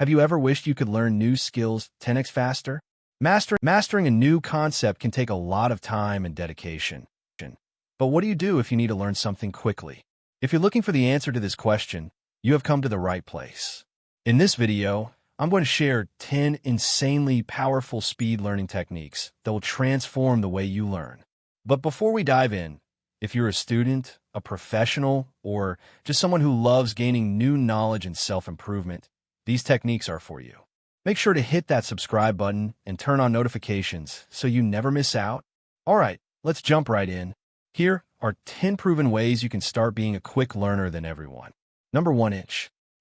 Have you ever wished you could learn new skills 10x faster? Mastering a new concept can take a lot of time and dedication. But what do you do if you need to learn something quickly? If you're looking for the answer to this question, you have come to the right place. In this video, I'm going to share 10 insanely powerful speed learning techniques that will transform the way you learn. But before we dive in, if you're a student, a professional, or just someone who loves gaining new knowledge and self-improvement, these techniques are for you. Make sure to hit that subscribe button and turn on notifications so you never miss out. All right, let's jump right in. Here are 10 proven ways you can start being a quick learner than everyone. Number 1.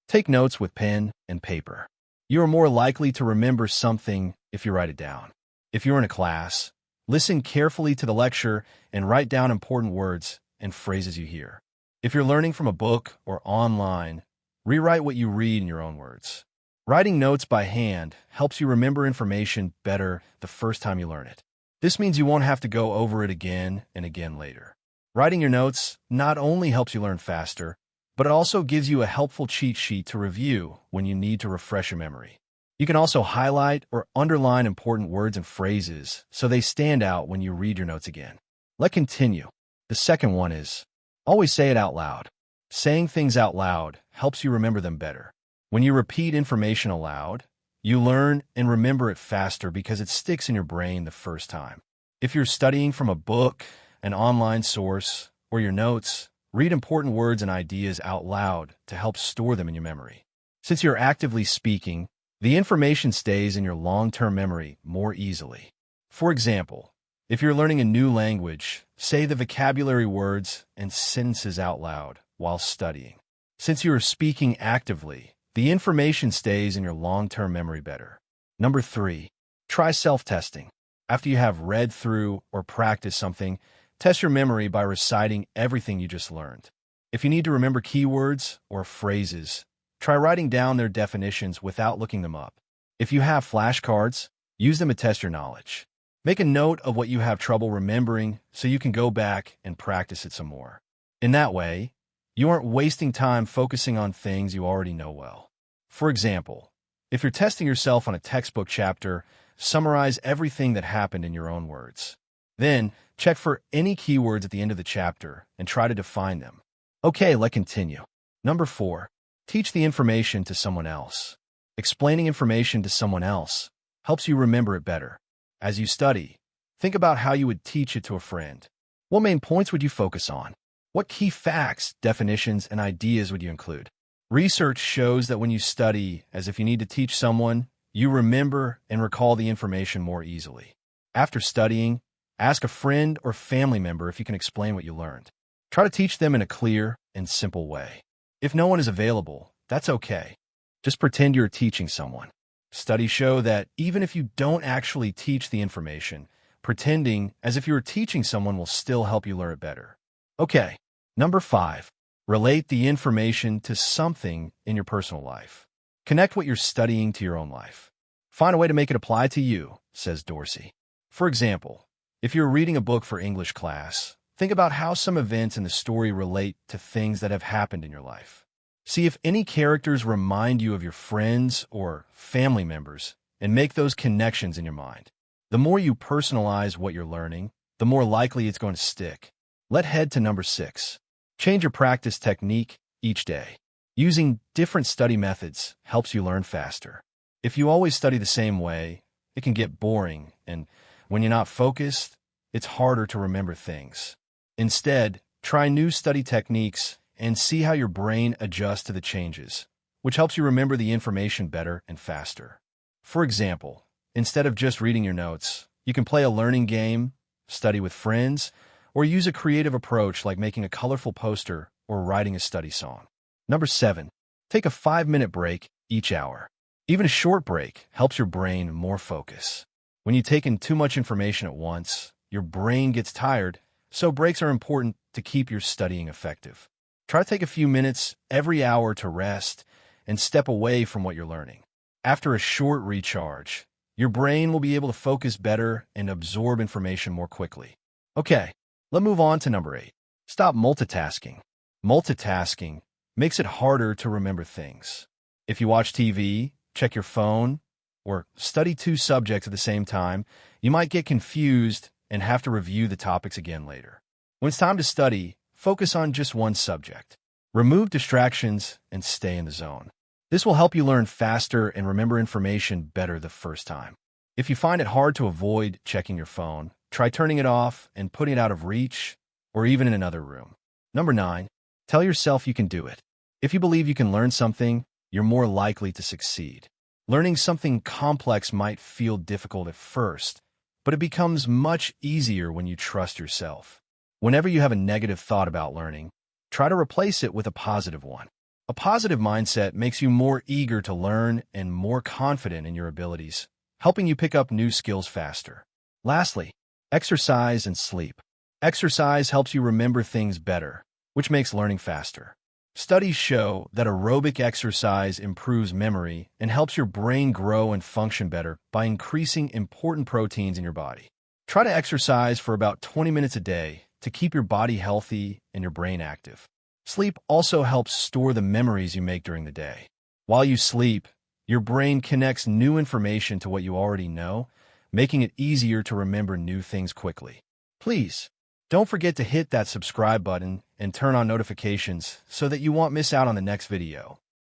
Take notes with pen and paper. You are more likely to remember something if you write it down. If you're in a class, listen carefully to the lecture and write down important words and phrases you hear. If you're learning from a book or online, rewrite what you read in your own words. Writing notes by hand helps you remember information better the first time you learn it. This means you won't have to go over it again and again later. Writing your notes not only helps you learn faster, but it also gives you a helpful cheat sheet to review when you need to refresh your memory. You can also highlight or underline important words and phrases so they stand out when you read your notes again. Let's continue. The second one is, always say it out loud. Saying things out loud helps you remember them better. When you repeat information aloud, you learn and remember it faster because it sticks in your brain the first time. If you're studying from a book, an online source, or your notes, read important words and ideas out loud to help store them in your memory. Since you're actively speaking, the information stays in your long-term memory more easily. For example, if you're learning a new language, say the vocabulary words and sentences out loud while studying. Since you are speaking actively, the information stays in your long-term memory better. Number 3, try self-testing. After you have read through or practiced something, test your memory by reciting everything you just learned. If you need to remember keywords or phrases, try writing down their definitions without looking them up. If you have flashcards, use them to test your knowledge. Make a note of what you have trouble remembering so you can go back and practice it some more. In that way, you aren't wasting time focusing on things you already know well. For example, if you're testing yourself on a textbook chapter, summarize everything that happened in your own words. Then, check for any keywords at the end of the chapter and try to define them. Okay, let's continue. Number 4, teach the information to someone else. Explaining information to someone else helps you remember it better. As you study, think about how you would teach it to a friend. What main points would you focus on? What key facts, definitions, and ideas would you include? Research shows that when you study as if you need to teach someone, you remember and recall the information more easily. After studying, ask a friend or family member if you can explain what you learned. Try to teach them in a clear and simple way. If no one is available, that's okay. Just pretend you're teaching someone. Studies show that even if you don't actually teach the information, pretending as if you were teaching someone will still help you learn it better. Okay, number 5, relate the information to something in your personal life. Connect what you're studying to your own life. Find a way to make it apply to you, says Dorsey. For example, if you're reading a book for English class, think about how some events in the story relate to things that have happened in your life. See if any characters remind you of your friends or family members and make those connections in your mind. The more you personalize what you're learning, the more likely it's going to stick. Let's head to number 6. Change your practice technique each day. Using different study methods helps you learn faster. If you always study the same way, it can get boring, and when you're not focused, it's harder to remember things. Instead, try new study techniques and see how your brain adjusts to the changes, which helps you remember the information better and faster. For example, instead of just reading your notes, you can play a learning game, study with friends, or use a creative approach like making a colorful poster or writing a study song. Number 7, take a 5-minute break each hour. Even a short break helps your brain more focus. When you take in too much information at once, your brain gets tired, so breaks are important to keep your studying effective. Try to take a few minutes every hour to rest and step away from what you're learning. After a short recharge, your brain will be able to focus better and absorb information more quickly. Okay, let's move on to number 8. Stop multitasking. Multitasking makes it harder to remember things. If you watch TV, check your phone, or study two subjects at the same time, you might get confused and have to review the topics again later. When it's time to study, focus on just one subject. Remove distractions and stay in the zone. This will help you learn faster and remember information better the first time. If you find it hard to avoid checking your phone, try turning it off and putting it out of reach or even in another room. Number 9, tell yourself you can do it. If you believe you can learn something, you're more likely to succeed. Learning something complex might feel difficult at first, but it becomes much easier when you trust yourself. Whenever you have a negative thought about learning, try to replace it with a positive one. A positive mindset makes you more eager to learn and more confident in your abilities, helping you pick up new skills faster. Lastly, exercise and sleep. Exercise helps you remember things better, which makes learning faster. Studies show that aerobic exercise improves memory and helps your brain grow and function better by increasing important proteins in your body. Try to exercise for about 20 minutes a day to keep your body healthy and your brain active. Sleep also helps store the memories you make during the day. While you sleep, your brain connects new information to what you already know, making it easier to remember new things quickly. Please, don't forget to hit that subscribe button and turn on notifications so that you won't miss out on the next video.